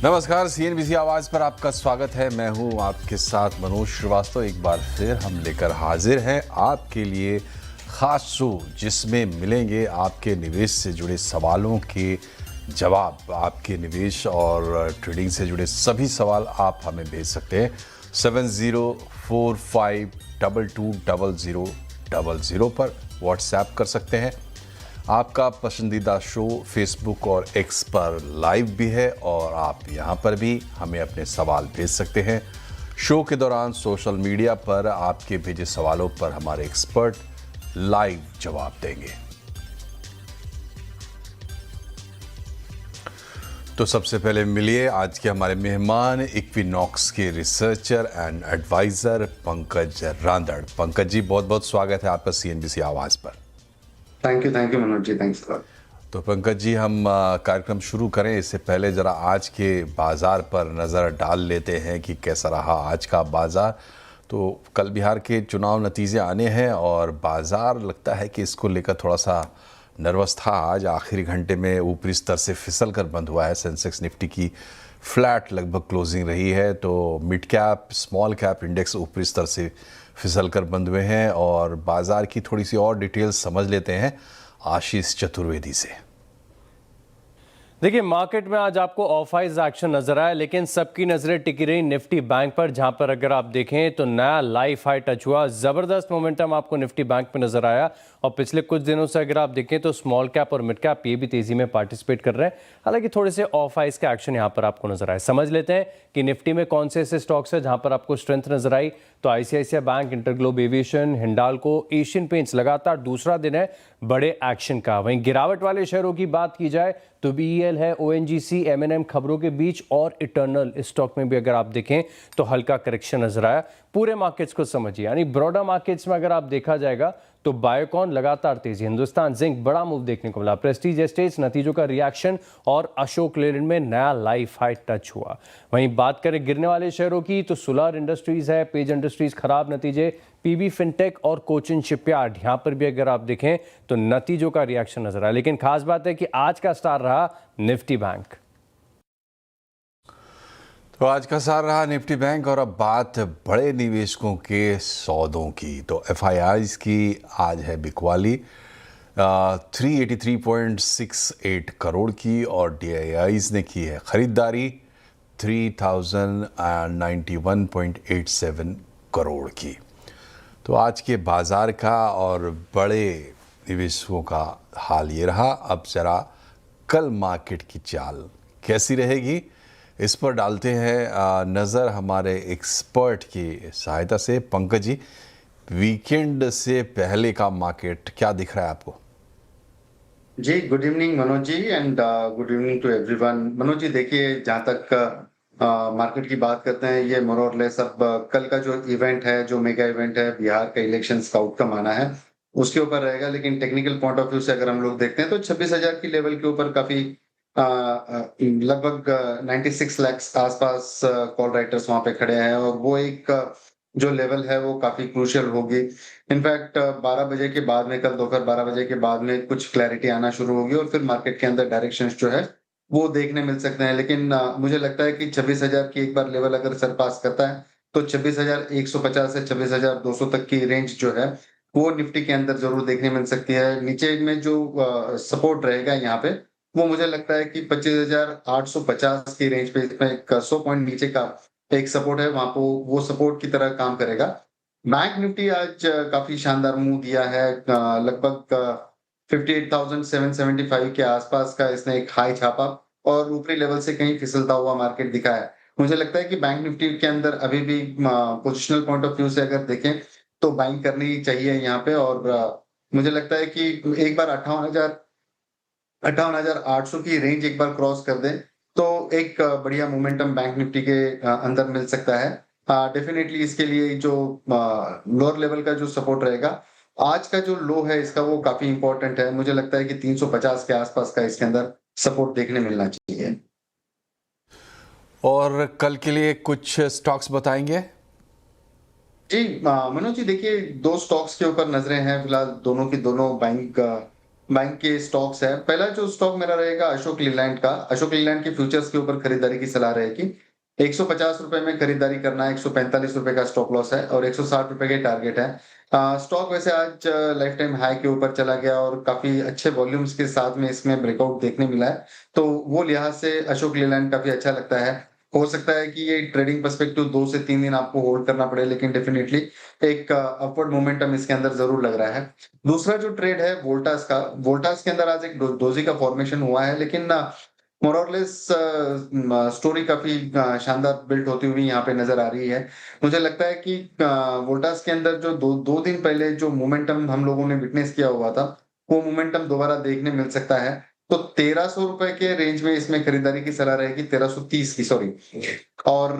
नमस्कार, सीएनबीसी आवाज पर आपका स्वागत है। मैं हूं आपके साथ मनोज श्रीवास्तव। एक बार फिर हम लेकर हाजिर हैं आपके लिए खास शो, जिसमें मिलेंगे आपके निवेश से जुड़े सवालों के जवाब। आपके निवेश और ट्रेडिंग से जुड़े सभी सवाल आप हमें भेज सकते हैं 7045220000 पर व्हाट्सएप कर सकते हैं। आपका पसंदीदा शो फेसबुक और एक्स पर लाइव भी है और आप यहां पर भी हमें अपने सवाल भेज सकते हैं। शो के दौरान सोशल मीडिया पर आपके भेजे सवालों पर हमारे एक्सपर्ट लाइव जवाब देंगे। तो सबसे पहले मिलिए आज के हमारे मेहमान, इक्विनॉक्स के researcher and adviser Pankaj Randad. Pankaj ji, बहुत बहुत स्वागत है आपका सीएनबीसी आवाज पर। Thank you Manoj ji, thanks lot. तो पंकज जी, हम कार्यक्रम शुरू करें इससे पहले ज़रा आज के बाज़ार पर नज़र डाल लेते हैं कि कैसा रहा आज का बाज़ार। तो कल बिहार के चुनाव नतीजे आने हैं और बाज़ार लगता है कि इसको लेकर थोड़ा सा नर्वस था। आज आखिरी घंटे में ऊपरी स्तर से फिसल कर बंद हुआ है। सेंसेक्स निफ्टी की फ्लैट लगभग क्लोजिंग रही है, तो mid cap small cap index ऊपरी स्तर से फिसल कर बंद हुए हैं। और बाज़ार की थोड़ी सी और डिटेल्स समझ लेते हैं आशीष चतुर्वेदी से। देखिए, मार्केट में आज आपको ऑफ आइज एक्शन नजर आया, लेकिन सबकी नजरें टिकी रही निफ्टी बैंक पर, जहां पर अगर आप देखें तो नया लाइफ हाई टच हुआ। जबरदस्त मोमेंटम आपको निफ्टी बैंक पे नजर आया और पिछले कुछ दिनों से अगर आप देखें तो स्मॉल कैप और मिड कैप ये भी तेजी में पार्टिसिपेट कर रहे हैं। हालांकि थोड़े से ऑफ आइज के एक्शन यहां पर आपको नजर आए। समझ लेते हैं कि निफ्टी में कौन से ऐसे स्टॉक्स है जहां पर आपको स्ट्रेंथ नजर आई। तो ICICI bank, InterGlobe aviation, Hindalco, Asian paints लगातार दूसरा दिन है बड़े एक्शन का। वहीं गिरावट वाले शेयरों की बात की जाए तो बीईएल है, ओएनजीसी, एमएनएम खबरों के बीच, और इटर्नल स्टॉक में भी अगर आप देखें तो हल्का करेक्शन नजर आया। पूरे मार्केट्स को समझिए, यानी ब्रॉडर मार्केट्स में अगर आप देखा जाएगा तो बायोकॉन लगातार तेजी, हिंदुस्तान जिंक बड़ा मूव देखने को मिला, प्रेस्टीज एस्टेट्स नतीजों का रिएक्शन, और अशोक लेलैंड में नया लाइफ हाई टच हुआ। वहीं बात करें गिरने वाले शेयरों की तो सोलर इंडस्ट्रीज है, पेज इंडस्ट्रीज खराब नतीजे, पीबी फिनटेक और कोचिन शिपयार्ड, यहां पर भी अगर आप देखें तो नतीजों का रिएक्शन नजर आया। लेकिन खास बात है कि आज का स्टार रहा निफ्टी बैंक। तो आज का सार रहा निफ्टी बैंक। और अब बात बड़े निवेशकों के सौदों की। तो एफआईआईज की आज है बिकवाली 383.68 करोड़ की, और डीआईआईज ने की है खरीदारी 3091.87 करोड़ की। तो आज के बाज़ार का और बड़े निवेशकों का हाल ये रहा। अब ज़रा कल मार्केट की चाल कैसी रहेगी, इस पर डालते हैं नज़र हमारे एक्सपर्ट की सहायता से। पंकज जी, वीकेंड से पहले का मार्केट क्या दिख रहा है आपको? जी, good evening Manoj ji, and good evening to everyone. Manoj ji, देखिए, जहां तक मार्केट की बात करते हैं, ये मोर और लेस अब कल का जो इवेंट है, जो मेगा इवेंट है, बिहार का इलेक्शंस का आउटकम आना है, उसके ऊपर रहेगा। लेकिन टेक्निकल पॉइंट ऑफ व्यू से अगर हम लोग देखते हैं तो 26,000 की लेवल के ऊपर काफी लगभग 96 लाख आसपास कॉल राइटर्स वहां पे खड़े हैं, और वो एक जो लेवल है वो काफी क्रूशियल होगी। इनफैक्ट 12 बजे के बाद में, कल दोपहर 12 बजे के बाद में कुछ क्लैरिटी आना शुरू होगी और फिर मार्केट के अंदर डायरेक्शंस जो है वो देखने मिल सकते हैं। लेकिन मुझे लगता है कि 26,000 की एक बार लेवल अगर सरपास करता है तो 26,150 से 26,200 तक की रेंज जो है वो निफ्टी के अंदर जरूर देखने मिल सकती है। नीचे में जो सपोर्ट रहेगा यहाँ पे, वो मुझे लगता है कि 25,850 की रेंज पे, इसमें 100 पॉइंट नीचे का एक सपोर्ट है, वहां को वो सपोर्ट की तरह काम करेगा। बैंक निफ्टी आज काफी शानदार मूव दिया है। लगभग 58,775 के आसपास का इसने एक हाई छापा और ऊपरी लेवल से कहीं फिसलता हुआ मार्केट दिखा है। मुझे लगता है कि बैंक निफ्टी के अंदर अभी भी पोजिशनल पॉइंट ऑफ व्यू से अगर देखें तो बाइंग करनी चाहिए यहाँ पे। और मुझे लगता है कि एक बार 58,800 की रेंज एक बार क्रॉस कर दें तो एक बढ़िया मोमेंटम बैंक निफ्टी के अंदर मिल सकता है। डेफिनेटली इसके लिए जो लोअर लेवल का जो सपोर्ट रहेगा, आज का जो लो है इसका, वो काफी इंपॉर्टेंट है। मुझे लगता है कि 350 के आसपास का इसके अंदर सपोर्ट देखने मिलना चाहिए। और कल के लिए कुछ स्टॉक्स बताएंगे? जी मनोज जी, देखिए, दो स्टॉक्स के ऊपर नजरें हैं फिलहाल, दोनों की दोनों बाइंग बैंक के स्टॉक्स है। पहला जो स्टॉक मेरा रहेगा अशोक लीलैंड का। अशोक लीलैंड के फ्यूचर्स के ऊपर खरीदारी की सलाह रहेगी। ₹150 में खरीदारी करना है, ₹145 का स्टॉप लॉस है और ₹160 के टारगेट है। स्टॉक वैसे आज लाइफ टाइम हाई के ऊपर चला गया और काफ़ी अच्छे वॉल्यूम्स के साथ में इसमें ब्रेकआउट देखने मिला है। तो वो लिहाज से अशोक लीलैंड काफ़ी अच्छा लगता है। हो सकता है कि ये ट्रेडिंग पर्सपेक्टिव 2 से 3 दिन आपको होल्ड करना पड़े, लेकिन डेफिनिटली एक अपवर्ड मोमेंटम इसके अंदर ज़रूर लग रहा है। दूसरा जो ट्रेड है वोल्टास का, वोल्टास के अंदर आज एक डोजी का फॉर्मेशन हुआ है, लेकिन मोर और लेस स्टोरी काफी शानदार बिल्ड होती हुई यहाँ पे नजर आ रही है। मुझे लगता है कि वोल्टास के अंदर जो दो दिन पहले जो मोमेंटम हम लोगों ने विटनेस किया हुआ था, वो मोमेंटम दोबारा देखने मिल सकता है। तो ₹1300 के रेंज में इसमें खरीदारी की सलाह रहेगी, 1330 की, सॉरी। और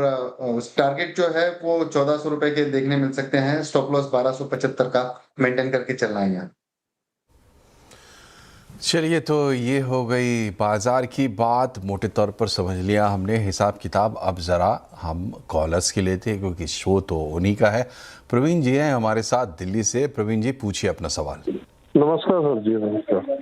टारगेट जो है वो ₹1400 के देखने मिल सकते हैं। स्टॉप लॉस 1275 का मेंटेन करके चलना है यहाँ। चलिए, तो ये हो गई बाजार की बात, मोटे तौर पर समझ लिया हमने हिसाब किताब। अब ज़रा हम कॉलर्स के लेते हैं क्योंकि शो तो उन्हीं का है। प्रवीण जी हैं हमारे साथ दिल्ली से। प्रवीण जी, पूछिए अपना सवाल। नमस्कार सर जी, नमस्कार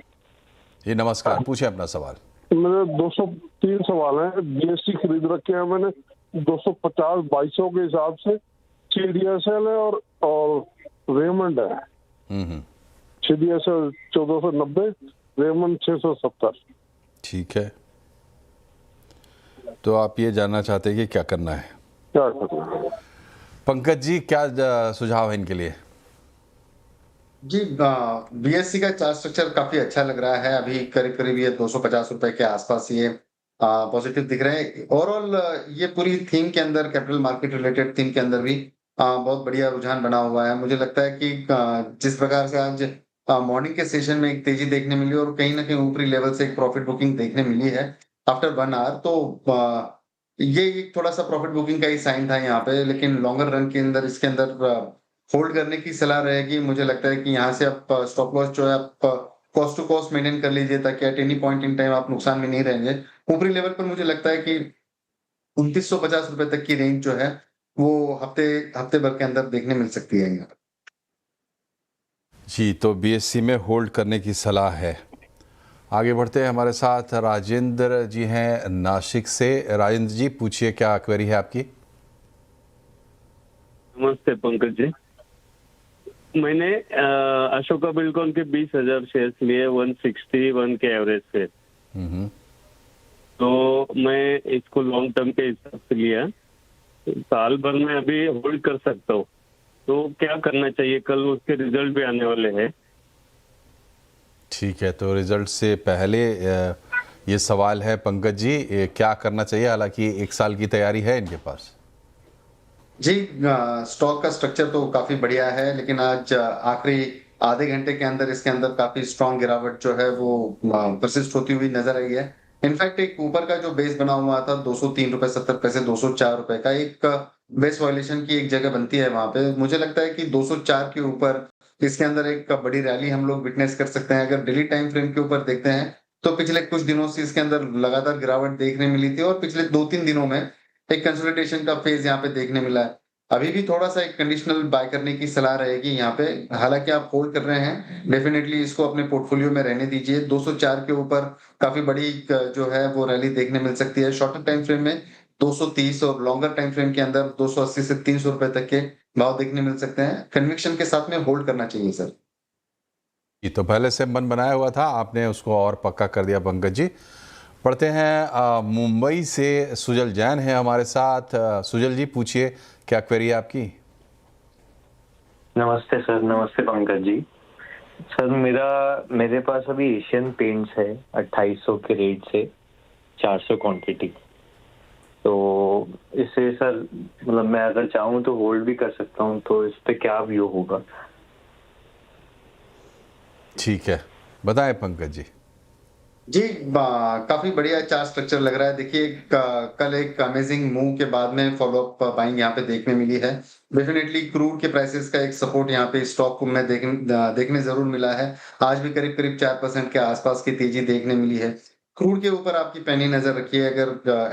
जी नमस्कार, पूछिए अपना सवाल। मेरे 203 सवाल हैं। बीएससी खरीद रखे हैं मैंने 250 2200 के हिसाब से। सीडीएसएल है और रेमंड है। CDSL 1490, Raymond 670। ठीक है, तो आप ये जानना चाहते हैं कि क्या करना है। क्या करना है? पंकज जी, क्या सुझाव है इनके लिए? जी, बीएससी का चार्ट स्ट्रक्चर काफी अच्छा लग रहा है। अभी करीब करीब ये ₹250 के आसपास ये पॉजिटिव दिख रहे हैं। ओवरऑल ये पूरी थीम के अंदर, कैपिटल मार्केट रिलेटेड थीम के अंदर भी बहुत बढ़िया रुझान बना हुआ है। मुझे लगता है कि जिस प्रकार से आज मॉर्निंग के सेशन में एक तेजी देखने मिली और कहीं ना कहीं ऊपरी लेवल से एक प्रॉफिट बुकिंग देखने मिली है आफ्टर 1 आवर, तो ये एक थोड़ा सा प्रॉफिट बुकिंग का ही साइन था यहाँ पे। लेकिन लॉन्गर रन के अंदर इसके अंदर होल्ड करने की सलाह रहेगी। मुझे लगता है कि यहाँ से आप स्टॉप लॉस जो है आप कॉस्ट टू कॉस्ट मेंटेन कर लीजिए, ताकि at any point in time आप नुकसान में नहीं रहेंगे। ऊपरी लेवल पर मुझे लगता है कि ₹2950 तक की रेंज जो है वो हफ्ते भर के अंदर देखने मिल सकती है यहाँ। जी, तो बीएससी में होल्ड करने की सलाह है। आगे बढ़ते हैं, हमारे साथ राजेंद्र जी हैं नासिक से। राजेंद्र जी, पूछिए, क्या क्वेरी है आपकी? नमस्ते पंकज जी। मैंने अशोका बिल्डकॉन के 20,000 शेयर्स लिए 161 के एवरेज से। तो मैं इसको लॉन्ग टर्म के हिसाब से लिया, साल भर में अभी होल्ड कर सकता हूँ, तो क्या करना चाहिए? कल उसके रिजल्ट भी आने वाले हैं। ठीक है, तो रिजल्ट से पहले ये सवाल है पंकज जी, क्या करना चाहिए? हालांकि 1 साल की तैयारी है इनके पास। जी, स्टॉक का स्ट्रक्चर तो काफी बढ़िया है, लेकिन आज आखिरी आधे घंटे के अंदर इसके अंदर काफी स्ट्रॉन्ग गिरावट जो है वो परसिस्ट होती हुई नजर आई है। इनफैक्ट एक ऊपर का जो बेस बना हुआ था ₹203.70, ₹204 का एक बेस वायलेशन की एक जगह बनती है वहां पे। मुझे लगता है कि 204 के ऊपर इसके अंदर एक बड़ी रैली हम लोग विटनेस कर सकते हैं। अगर डेली टाइम फ्रेम के ऊपर देखते हैं तो पिछले कुछ दिनों से इसके अंदर लगातार गिरावट देखने मिली थी और पिछले 2-3 दिनों में एक कंसोलिडेशन का फेज यहाँ पे देखने मिला है। अभी भी थोड़ा-सा एक कंडीशनल बाय करने की सलाह रहेगी यहाँ पे। हालाँकि आप होल्ड कर रहे हैं, डेफिनिटली इसको अपने पोर्टफोलियो में रहने दीजिए। 204 के ऊपर काफ़ी बड़ी जो है वो रैली देखने मिल सकती है। शॉर्टर टाइम फ्रेम में 230 और लॉन्गर टाइम फ्रेम के अंदर ₹280 से ₹300 तक के भाव देखने मिल सकते हैं। कन्विक्शन के साथ में होल्ड करना चाहिए सर। ये तो पहले से मन बनाया हुआ था, आपने उसको और पक्का कर दिया पंकज जी। पढ़ते हैं मुंबई से सुजल जैन है हमारे साथ। सुजल जी, पूछिए, क्या क्वेरी है आपकी? नमस्ते सर। नमस्ते पंकज जी। सर मेरे पास अभी एशियन पेंट्स है 2800 के रेट से 400 क्वांटिटी। तो इससे सर मतलब मैं अगर चाहूँ तो होल्ड भी कर सकता हूँ, तो इस पे क्या व्यू होगा? ठीक है, बताएं पंकज जी। जी, काफी बढ़िया चार्ट स्ट्रक्चर लग रहा है। देखिए, कल एक अमेजिंग मूव के बाद में फॉलोअप बाइंग यहाँ पे देखने मिली है। डेफिनेटली क्रूड के प्राइसेस का एक सपोर्ट यहाँ पे स्टॉक को में देखने जरूर मिला है। आज भी करीब करीब 4% के आसपास की तेजी देखने मिली है। क्रूड के ऊपर आपकी पैनी नजर रखिए। अगर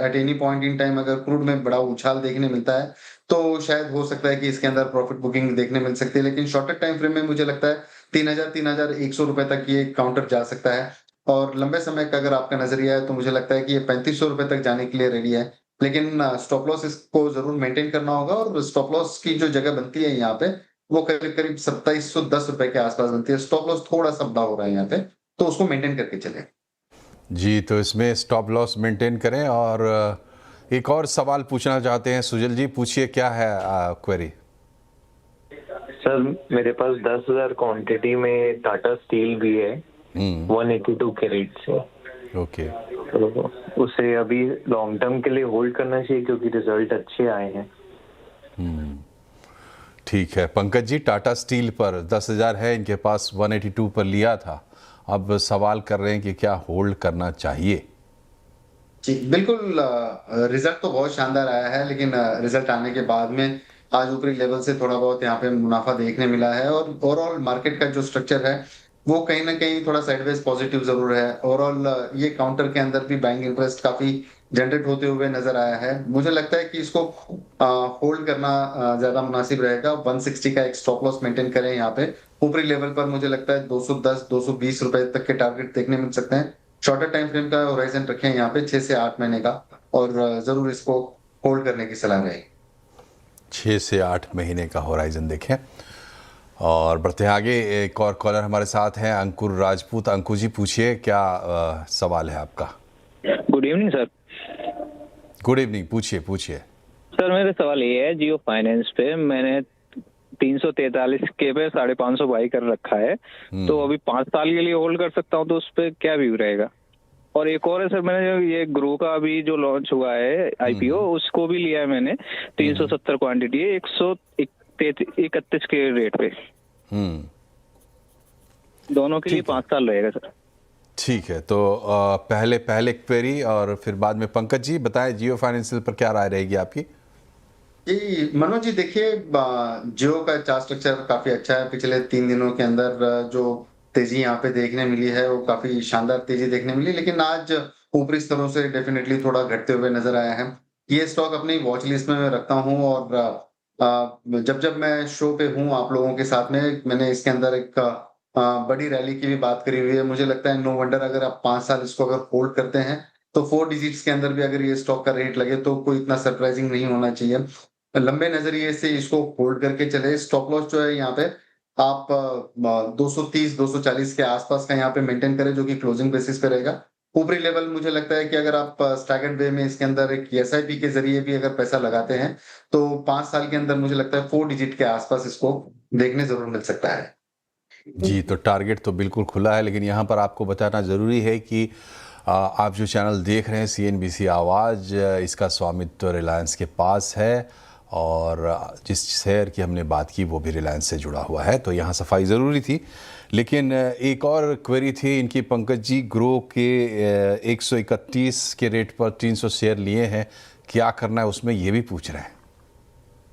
at any point in time अगर क्रूड में बड़ा उछाल देखने मिलता है तो शायद हो सकता है कि इसके अंदर प्रॉफिट बुकिंग देखने मिल सकती है। लेकिन शॉर्टर टाइम फ्रेम में मुझे लगता है 3,100 रुपए तक ये काउंटर जा सकता है। और लंबे समय का अगर आपका नजरिया है तो मुझे लगता है कि ये 3500 रुपए तक जाने के लिए रेडी है। लेकिन स्टॉप लॉस इसको जरूर मेंटेन करना होगा, और स्टॉप लॉस की जो जगह बनती है यहाँ पे वो करीब करीब 2710 रुपए के आसपास बनती है। स्टॉप लॉस थोड़ा सा बड़ा हो रहा है यहाँ पे, तो उसको मेंटेन करके चले। जी, तो इसमें स्टॉप लॉस मेंटेन करें। और एक और सवाल पूछना चाहते हैं सुजल जी, पूछिए क्या है क्वेरी। सर मेरे पास 10,000 क्वांटिटी में टाटा स्टील भी है 182 कैरेट से। ओके, तो उसे अभी लॉन्ग टर्म के लिए होल्ड करना चाहिए क्योंकि रिजल्ट अच्छे आए हैं। ठीक है पंकज जी, टाटा स्टील पर 10,000 है इनके पास, 182 पर लिया था, अब सवाल कर रहे हैं कि क्या होल्ड करना चाहिए। जी बिल्कुल, रिजल्ट तो बहुत शानदार आया है, लेकिन रिजल्ट आने के बाद में आज ऊपरी लेवल से थोड़ा बहुत यहाँ पे मुनाफा देखने मिला है, और ओवरऑल मार्केट का जो स्ट्रक्चर है वो कहीं ना कहीं थोड़ा साइडवेज पॉजिटिव जरूर है। ओवरऑल ये काउंटर के अंदर भी बाइंग इंटरेस्ट काफी जनरेट होते हुए नजर आया है। मुझे लगता है कि इसको होल्ड करना ज्यादा मुनासिब रहेगा। 160 का एक स्टॉप लॉस मेंटेन करें यहाँ पे। ऊपरी लेवल पर मुझे लगता है 210-220 रुपए तक के टारगेट देखने मिल सकते हैं। शॉर्टर टाइम फ्रेम का होराइजन रखें यहाँ पे 6 से 8 महीने का, और जरूर इसको होल्ड करने की सलाह रहेगी। 6 से 8 महीने का होराइजन देखें। और बढ़ते हैं आगे, एक और कॉलर हमारे साथ हैं, अंकुर राजपूत। अंकुर जी पूछिए क्या सवाल है आपका। Good evening sir. Good evening, पूछिए पूछिए। सर मेरा सवाल ये है, जियो फाइनेंस पे मैंने 343 के पे 550 बाई कर रखा है, तो अभी 5 साल के लिए होल्ड कर सकता हूँ, तो उस पर क्या व्यू रहेगा। और एक और है सर, मैंने ये ग्रो का अभी जो लॉन्च हुआ है आईपीओ, उसको भी लिया है मैंने, 370 क्वांटिटी है 131 के रेट पे। दोनों के लिए 5 साल रहेगा सर। ठीक है, तो पहले क्वेरी और फिर बाद में पंकज जी बताएं जियो फाइनेंशियल पर क्या राय रहेगी आपकी। जी मनोज जी, देखिए जियो का चार्ट स्ट्रक्चर काफी अच्छा है। पिछले 3 दिनों के अंदर जो तेजी यहाँ पे देखने मिली है वो काफी शानदार तेजी देखने मिली, लेकिन आज ऊपरी स्तरों से डेफिनेटली थोड़ा घटते हुए नजर आया है। ये स्टॉक अपनी वॉच लिस्ट में मैं रखता हूँ, और जब जब मैं शो पे हूँ आप लोगों के साथ में, मैंने इसके अंदर एक बड़ी रैली की भी बात करी हुई है। मुझे लगता है नो वंडर अगर आप 5 साल इसको अगर होल्ड करते हैं तो 4 डिजिट्स के अंदर भी अगर ये स्टॉक का रेट लगे तो कोई इतना सरप्राइजिंग नहीं होना चाहिए। लंबे नजरिए से इसको होल्ड करके चले। स्टॉप लॉस जो है यहाँ पे आप 230-240 के आसपास का यहाँ पे मेंटेन करें, जो कि क्लोजिंग बेसिस पे रहेगा। ऊपरी लेवल मुझे लगता है कि अगर आप स्टैगर्ड वे में इसके अंदर एक एसआईपी के जरिए भी अगर पैसा लगाते हैं तो 5 साल के अंदर मुझे लगता है 4 डिजिट के आसपास इसको देखने जरूर मिल सकता है। जी, तो टारगेट तो बिल्कुल खुला है, लेकिन यहाँ पर आपको बताना ज़रूरी है कि आप जो चैनल देख रहे हैं CNBC आवाज़, इसका स्वामित्व रिलायंस के पास है, और जिस शेयर की हमने बात की वो भी रिलायंस से जुड़ा हुआ है, तो यहाँ सफाई ज़रूरी थी। लेकिन एक और क्वेरी थी इनकी, पंकज जी, ग्रो के 131 के रेट पर 300 शेयर लिए हैं, क्या करना है उसमें, ये भी पूछ रहे हैं।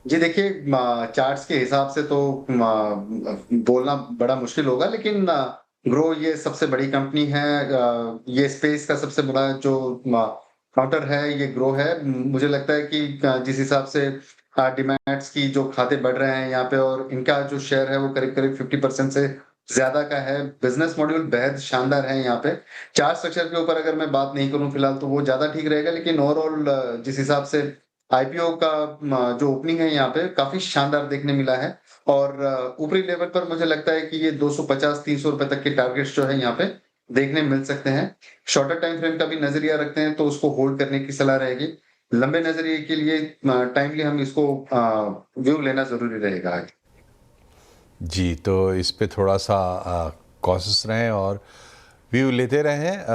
जी देखिए, चार्ट्स के हिसाब से तो बोलना बड़ा मुश्किल होगा, लेकिन ग्रो ये सबसे बड़ी कंपनी है। ये स्पेस का सबसे बड़ा जो काउंटर है ये ग्रो है। मुझे लगता है कि जिस हिसाब से डिमैट्स की जो खाते बढ़ रहे हैं यहाँ पे, और इनका जो शेयर है वो करीब करीब 50% से ज्यादा का है। बिजनेस मॉड्यूल बेहद शानदार है यहाँ पे। चार्ट स्ट्रक्चर के ऊपर अगर मैं बात नहीं करूं फिलहाल तो वो ज्यादा ठीक रहेगा, लेकिन ओवरऑल जिस हिसाब से आईपीओ का जो ओपनिंग है यहाँ पे काफी शानदार देखने मिला है, और ऊपरी लेवल पर मुझे लगता है कि ये 250-300 रुपए तक के टारगेट्स जो है यहाँ पे देखने मिल सकते हैं। शॉर्टर टाइम फ्रेम का भी नजरिया रखते हैं तो उसको होल्ड करने की सलाह रहेगी। लंबे नजरिए के लिए टाइमली हम इसको व्यू लेना जरूरी रहेगा। जी, तो इस पे थोड़ा सा कॉशियस रहें और व्यू लेते रहें।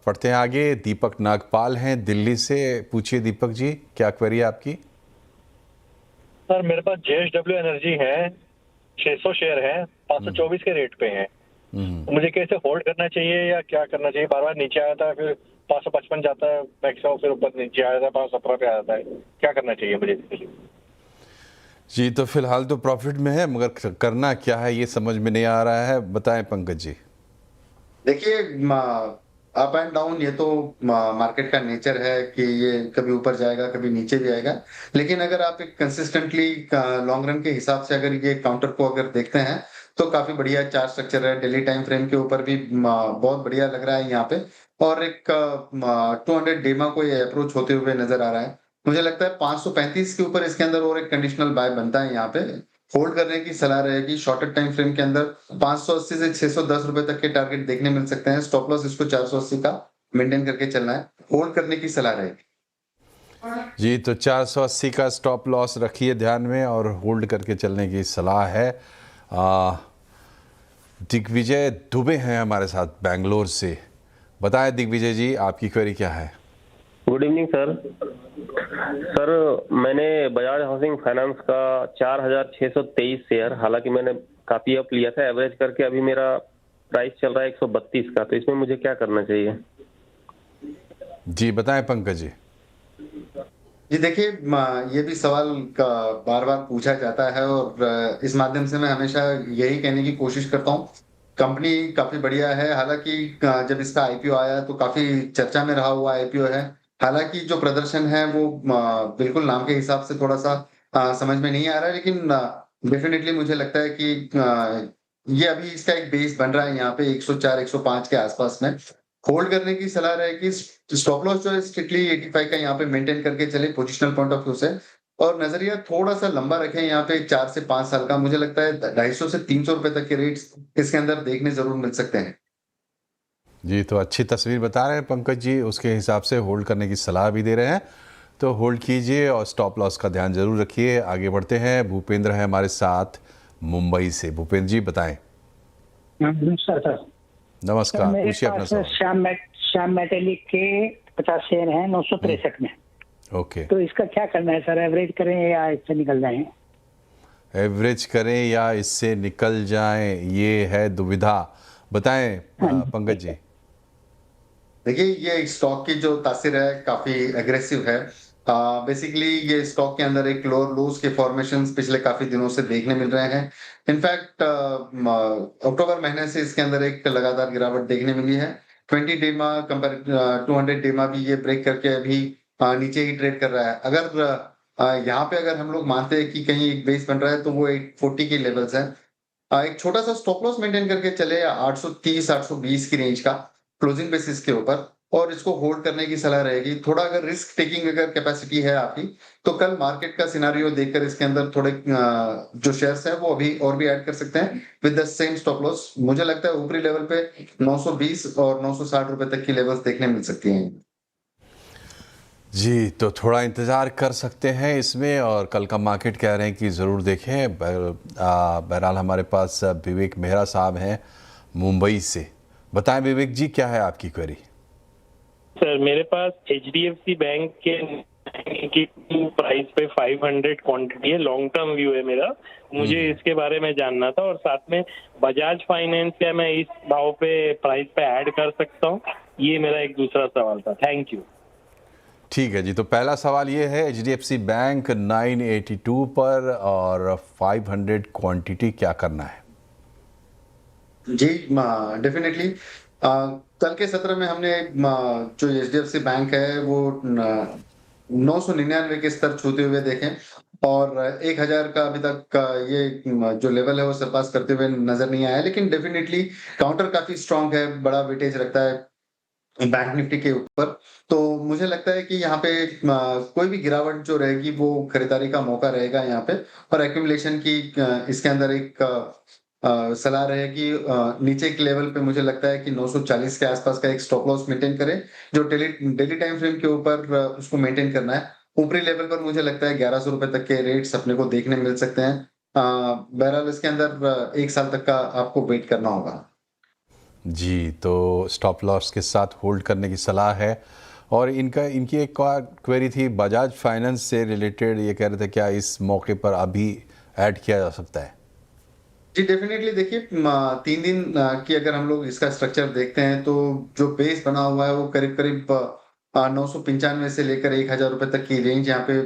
पढ़ते हैं आगे, दीपक नागपाल हैं दिल्ली से। पूछिए दीपक जी, क्या क्वेरी है आपकी। सर मेरे पास JSW एनर्जी है, 600 शेयर है, 524 के रेट पे है। मुझे कैसे होल्ड करना चाहिए या क्या करना चाहिए। बार बार नीचे आया था, फिर 555 जाता है मैक्सिमम, फिर ऊपर नीचे आया था 517 पे आ जाता है। क्या करना चाहिए मुझे इसके लिए। जी, तो फिलहाल तो प्रॉफिट में है, मगर करना क्या है ये समझ में नहीं आ रहा है, बताएं पंकज जी। देखिए, अप एंड डाउन ये तो मार्केट का नेचर है कि ये कभी ऊपर जाएगा कभी नीचे भी आएगा, लेकिन अगर आप एक कंसिस्टेंटली लॉन्ग रन के हिसाब से अगर ये काउंटर को अगर देखते हैं तो काफी बढ़िया चार्ट स्ट्रक्चर है। डेली टाइम फ्रेम के ऊपर भी बहुत बढ़िया लग रहा है यहाँ पे, और एक 200 डेमा को ये अप्रोच होते हुए नजर आ रहा है। मुझे लगता है 535 के ऊपर इसके अंदर और एक कंडीशनल बाय बनता है यहाँ पे। होल्ड करने की सलाह रहेगी। शॉर्टर टाइम फ्रेम के अंदर 580 से 610 रुपए तक के टारगेट देखने मिल सकते हैं। स्टॉप लॉस इसको 480 का मेंटेन करके चलना है। होल्ड करने की सलाह रहेगी। जी, तो 480 का स्टॉप लॉस रखिए ध्यान में और होल्ड करके चलने की सलाह है। दिग्विजय दुबे हैं हमारे साथ बेंगलोर से। बताएं दिग्विजय जी, आपकी क्वेरी क्या है? Good evening sir. सर मैंने बजाज हाउसिंग फाइनेंस का 4,623 शेयर, हालांकि मैंने काफी अप लिया था एवरेज करके, अभी मेरा प्राइस चल रहा है 132 का, तो इसमें मुझे क्या करना चाहिए? जी बताएं पंकज जी। जी देखिए, ये भी सवाल का बार बार पूछा जाता है और इस माध्यम से मैं हमेशा यही कहने की कोशिश करता हूँ, कंपनी काफी बढ़िया है। हालांकि जब इसका आईपीओ आया तो काफी चर्चा में रहा हुआ आईपीओ है। हालांकि जो प्रदर्शन है वो बिल्कुल नाम के हिसाब से थोड़ा सा समझ में नहीं आ रहा है, लेकिन डेफिनेटली मुझे लगता है कि ये अभी इसका एक बेस बन रहा है यहाँ पे 104 105 के आसपास में। होल्ड करने की सलाह रहेगी। स्टॉप लॉस जो है स्ट्रिक्टली 85 का यहाँ पे मेंटेन करके चले पोजिशनल पॉइंट ऑफ व्यू से, और नजरिया थोड़ा सा लंबा रखें यहाँ पे 4 से 5 साल का। मुझे लगता है 250 से 300 रुपए तक के रेट्स इसके अंदर देखने जरूर मिल सकते हैं। जी, तो अच्छी तस्वीर बता रहे हैं पंकज जी, उसके हिसाब से होल्ड करने की सलाह भी दे रहे हैं, तो होल्ड कीजिए और स्टॉप लॉस का ध्यान जरूर रखिए। आगे बढ़ते हैं, भूपेंद्र है हमारे साथ मुंबई से। भूपेंद्र जी बताएं। नमस्कार सर। नमस्कार, पूछिए अपना सवाल। श्याम मेटेलिक के 50 शेयर हैं 963 में। ओके, तो इसका क्या करना है सर? एवरेज करें या इससे निकल जाएं? एवरेज करें या इससे निकल जाएं, ये है दुविधा। बताएं पंकज जी। देखिए, ये स्टॉक की जो तासीर है काफी एग्रेसिव है। बेसिकली ये स्टॉक के अंदर एक लोअर लोज के फॉर्मेशंस पिछले काफी दिनों से देखने मिल रहे हैं। इनफैक्ट अक्टूबर महीने से इसके अंदर एक लगातार गिरावट देखने मिली है। 20 डेमा कंपेयर 200 डेमा भी ये ब्रेक करके अभी नीचे ही ट्रेड कर रहा है। अगर यहाँ पे अगर हम लोग मानते हैं कि कहीं एक बेस बन रहा है तो वो 840 के लेवल्स है। एक छोटा सा स्टॉप लॉस मेंटेन करके चले 830 820 की रेंज का क्लोजिंग बेसिस के ऊपर, और इसको होल्ड करने की सलाह रहेगी। थोड़ा अगर रिस्क टेकिंग अगर कैपेसिटी है आपकी, तो कल मार्केट का सिनारियो देखकर इसके अंदर थोड़े जो शेयर्स है वो अभी और भी ऐड कर सकते हैं with the same stop loss. मुझे लगता है ऊपरी लेवल पे 920 और 960 रुपए तक की लेवल्स देखने मिल सकती हैं। जी, तो थोड़ा इंतज़ार कर सकते हैं इसमें, और कल का मार्केट कह रहे हैं कि ज़रूर देखें। बहरहाल हमारे पास विवेक मेहरा साहब हैं मुंबई से। बताएं विवेक जी, क्या है आपकी क्वेरी? सर मेरे पास HDFC बैंक के की प्राइस पे 500 क्वांटिटी है, लॉन्ग टर्म व्यू है मेरा, मुझे इसके बारे में जानना था। और साथ में बजाज फाइनेंस क्या मैं इस भाव पे प्राइस पे ऐड कर सकता हूँ? ये मेरा एक दूसरा सवाल था। Thank you. ठीक है जी, तो पहला सवाल ये है HDFC बैंक 982 पर और 500 क्वांटिटी क्या करना है? जी डेफिनेटली कल के सत्र में हमने जो HDFC बैंक है वो 999 के स्तर छूते हुए देखें, और 1000 का अभी तक ये जो लेवल है वो सरपास करते हुए नजर नहीं आया। लेकिन डेफिनेटली काउंटर काफी स्ट्रांग है, बड़ा वेटेज रखता है बैंक निफ्टी के ऊपर। तो मुझे लगता है कि यहाँ पे कोई भी गिरावट जो रहेगी वो खरीदारी का मौका रहेगा यहाँ पे, और एक्यूमुलेशन की इसके अंदर एक सलाह रहेगी। नीचे के लेवल पे मुझे लगता है कि 940 के आसपास का एक स्टॉप लॉस मेंटेन करें, जो डेली टाइम फ्रेम के ऊपर उसको मेंटेन करना है। ऊपरी लेवल पर मुझे लगता है 1100 रुपए तक के रेट्स अपने को देखने मिल सकते हैं। बहरहाल इसके अंदर 1 साल तक का आपको वेट करना होगा। जी, तो स्टॉप लॉस के साथ होल्ड करने की सलाह है। और इनकी एक क्वेरी थी बजाज फाइनेंस से रिलेटेड, ये कह रहे थे क्या इस मौके पर अभी ऐड किया जा सकता है? जी डेफिनेटली, देखिए 3 दिन की अगर हम लोग इसका स्ट्रक्चर देखते हैं तो जो बेस बना हुआ है वो करीब करीब 995 से लेकर 1000 रुपए तक की रेंज यहाँ पे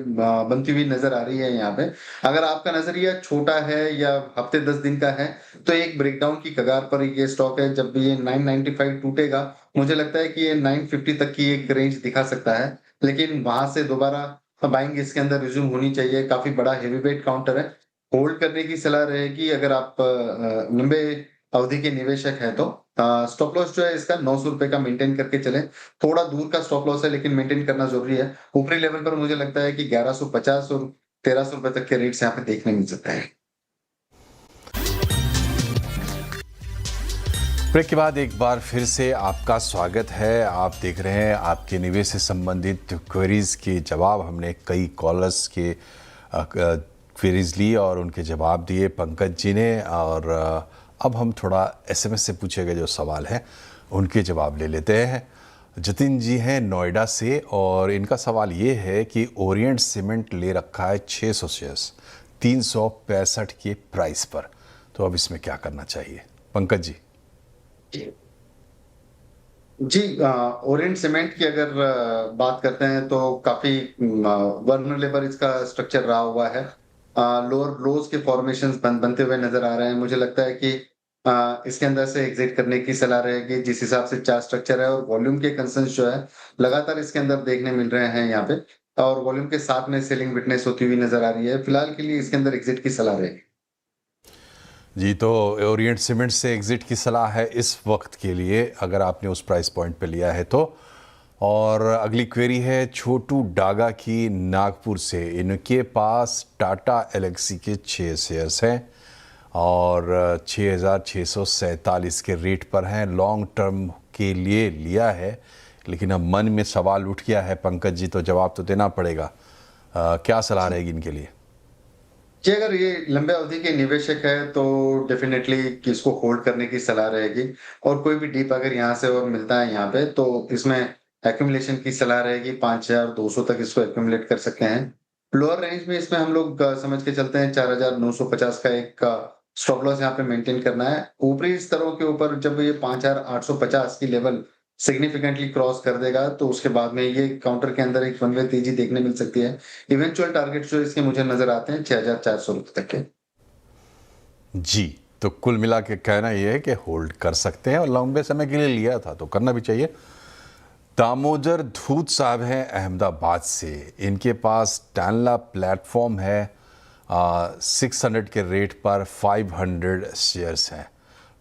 बनती हुई नजर आ रही है। यहाँ पे अगर आपका नजरिया छोटा है या हफ्ते 10 दिन का है तो एक ब्रेकडाउन की कगार पर ये स्टॉक है। जब भी ये 995 टूटेगा, मुझे लगता है कि ये 950 तक की एक रेंज दिखा सकता है, लेकिन वहां से दोबारा बाइंग इसके अंदर रिज्यूम होनी चाहिए। काफी बड़ा हेवी वेट काउंटर है, होल्ड करने की सलाह रहेगी अगर आप लंबे अवधि के निवेशक हैं तो। स्टॉप लॉस जो है इसका 900 रुपए का मेंटेन करके चलें। थोड़ा दूर का स्टॉप लॉस है लेकिन मेंटेन करना ज़रूरी है। ऊपरी लेवल पर मुझे लगता है कि 1150 और 1300 रुपए तक के रेट्स यहाँ पे देखने मिल सकते हैं। ब्रेक के बाद एक बार फिर से आपका स्वागत है। आप देख रहे हैं आपके निवेश से संबंधित क्वेरीज के जवाब। हमने कई कॉलर्स के क्वेरीज ली और उनके जवाब दिए पंकज जी ने, और अब हम थोड़ा एसएमएस से पूछे गए जो सवाल हैं उनके जवाब ले लेते हैं। जतिन जी हैं नोएडा से और इनका सवाल ये है कि ओरिएंट सीमेंट ले रखा है 600 शेयर्स 365 के प्राइस पर, तो अब इसमें क्या करना चाहिए पंकज जी? जी, ओरिएंट सीमेंट की अगर बात करते हैं तो काफी वल्नरेबल इसका स्ट्रक्चर रहा हुआ है। लोअर लोज के फॉर्मेशंस बनते हुए नजर आ रहे हैं। मुझे लगता है कि इसके अंदर से एग्जिट करने की सलाह रहेगी जिस हिसाब से चार्ट स्ट्रक्चर है, और वॉल्यूम के कंसर्न्स जो है लगातार इसके अंदर देखने मिल रहे हैं यहाँ पे, और वॉल्यूम के साथ में सेलिंग विटनेस होती हुई नजर आ रही है। फिलहाल के लिए इसके अंदर एग्जिट की सलाह रहेगी। जी, तो ओरिएंट सीमेंट से एग्जिट की सलाह है इस वक्त के लिए अगर आपने उस प्राइस पॉइंट पे लिया है तो। और अगली क्वेरी है छोटू डागा की नागपुर से। इनके पास टाटा एलेक्सी के 6 शेयर्स हैं और 6,647 के रेट पर हैं। लॉन्ग टर्म के लिए लिया है, लेकिन अब मन में सवाल उठ गया है पंकज जी, तो जवाब तो देना पड़ेगा। क्या सलाह रहेगी इनके लिए? जी, अगर ये लंबे अवधि के निवेशक है तो डेफिनेटली इसको होल्ड करने की सलाह रहेगी, और कोई भी डीप अगर यहाँ से और मिलता है यहाँ पे तो इसमें एक्यूमुलेशन की सलाह रहेगी। 5,200 तक इसको एक्यूमुलेट कर सकते हैं। लोअर रेंज में इसमें हम लोग समझ के चलते हैं 4,950 का एक स्टॉप लॉस यहाँ पे मेंटेन करना है। ऊपरी स्तरों के ऊपर जब ये 5,850 की लेवल सिग्निफिकेंटली क्रॉस कर देगा तो उसके बाद में ये काउंटर के अंदर एक वन वे तेजी देखने मिल सकती है। इवेंचुअल टारगेट जो इसके मुझे नजर आते हैं 6,400 रुपए तक के। जी, तो कुल मिला के कहना ये है कि होल्ड कर सकते हैं, और लंबे समय के लिए लिया था तो करना भी चाहिए। दामोदर धूत साहब हैं अहमदाबाद से। इनके पास टैनला प्लेटफॉर्म है 600 के रेट पर 500 शेयर्स हैं।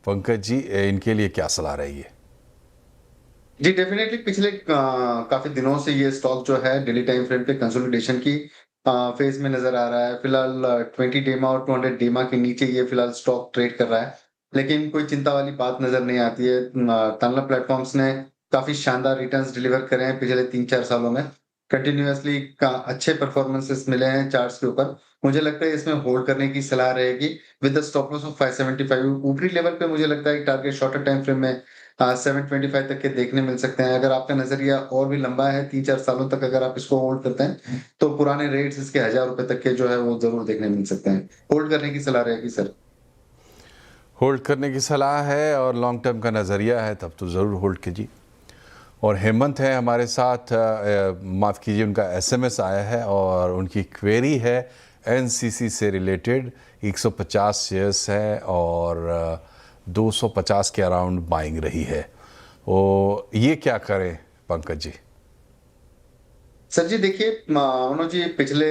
पंकज जी, इनके लिए क्या सलाह रहेगी? जी, डेफिनेटली पिछले काफी दिनों से ये स्टॉक जो है डेली टाइम फ्रेम पे कंसोलिडेशन की फेज में नजर आ रहा है। फिलहाल 20 डेमा और 200 डेमा के नीचे ये फिलहाल स्टॉक ट्रेड कर रहा है, लेकिन कोई चिंता वाली बात नजर नहीं आती है। तानला प्लेटफॉर्म्स ने काफी शानदार रिटर्न्स डिलीवर करे हैं पिछले 3-4 सालों में। कंटिन्यूअसली अच्छे परफॉर्मेंसेस मिले हैं चार्ट्स के ऊपर। मुझे लगता है इसमें होल्ड करने की सलाह रहेगी with the stop loss of 575। ऊपरी लेवल पे मुझे लगता है टारगेट शॉर्टर टाइम फ्रेम में 725 तक के देखने मिल सकते हैं। अगर आपका नजरिया और भी लंबा है 3-4 सालों तक अगर आप इसको होल्ड करते हैं तो पुराने रेट्स इसके 1,000 रुपए तक के जो है वो जरूर देखने मिल सकते हैं। होल्ड करने की सलाह रहेगी सर। होल्ड करने की सलाह है और लॉन्ग टर्म का नज़रिया है तब तो ज़रूर होल्ड कीजिए। और हेमंत है हमारे साथ, माफ़ कीजिए उनका एसएमएस आया है और उनकी क्वेरी है एनसीसी से रिलेटेड। 150 शेयर्स है और 250 के अराउंड बाइंग रही है। वो ये क्या करें पंकज जी? सर जी देखिए, मनोज जी, पिछले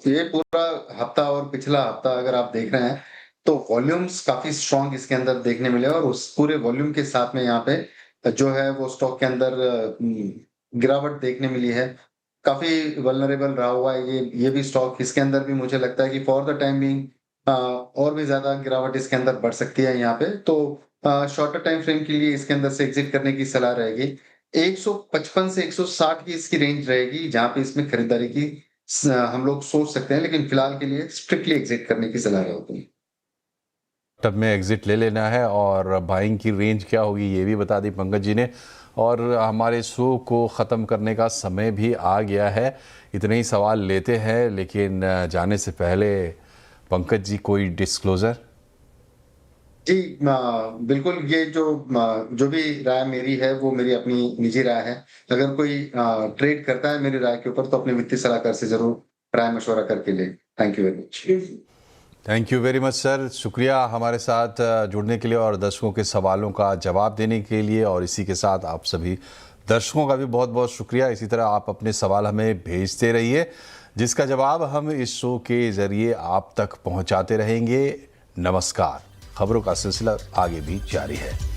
ये पूरा हफ्ता और पिछला हफ्ता अगर आप देख रहे हैं तो वॉल्यूम्स काफी स्ट्रॉन्ग इसके अंदर देखने मिले, और उस पूरे वॉल्यूम के साथ में यहाँ पे जो है वो स्टॉक के अंदर गिरावट देखने मिली है। काफी वल्नरेबल रहा हुआ है ये भी स्टॉक। इसके अंदर भी मुझे लगता है कि फॉर द टाइम बिंग और भी ज्यादा गिरावट इसके अंदर बढ़ सकती है यहाँ पे, तो शॉर्टर टाइम फ्रेम के लिए इसके अंदर से एग्जिट करने की सलाह रहेगी। 155 से 160 की इसकी रेंज रहेगी जहां पे इसमें खरीदारी की हम लोग सोच सकते हैं, लेकिन फिलहाल के लिए स्ट्रिक्टली एग्जिट करने की सलाह रहेगी। तब में एग्जिट ले लेना है, और बाइंग की रेंज क्या होगी ये भी बता दी पंकज जी ने। और हमारे शो को ख़त्म करने का समय भी आ गया है। इतने ही सवाल लेते हैं, लेकिन जाने से पहले पंकज जी कोई डिस्क्लोजर? जी बिल्कुल, ये जो भी राय मेरी है वो मेरी अपनी निजी राय है। अगर कोई ट्रेड करता है मेरी राय के ऊपर तो अपने वित्तीय सलाहकार से जरूर राय मशवरा करके ले। Thank you very much. Thank you very much sir, शुक्रिया हमारे साथ जुड़ने के लिए और दर्शकों के सवालों का जवाब देने के लिए। और इसी के साथ आप सभी दर्शकों का भी बहुत बहुत शुक्रिया। इसी तरह आप अपने सवाल हमें भेजते रहिए। जिसका जवाब हम इस शो के जरिए आप तक पहुंचाते रहेंगे। नमस्कार। खबरों का सिलसिला आगे भी जारी है।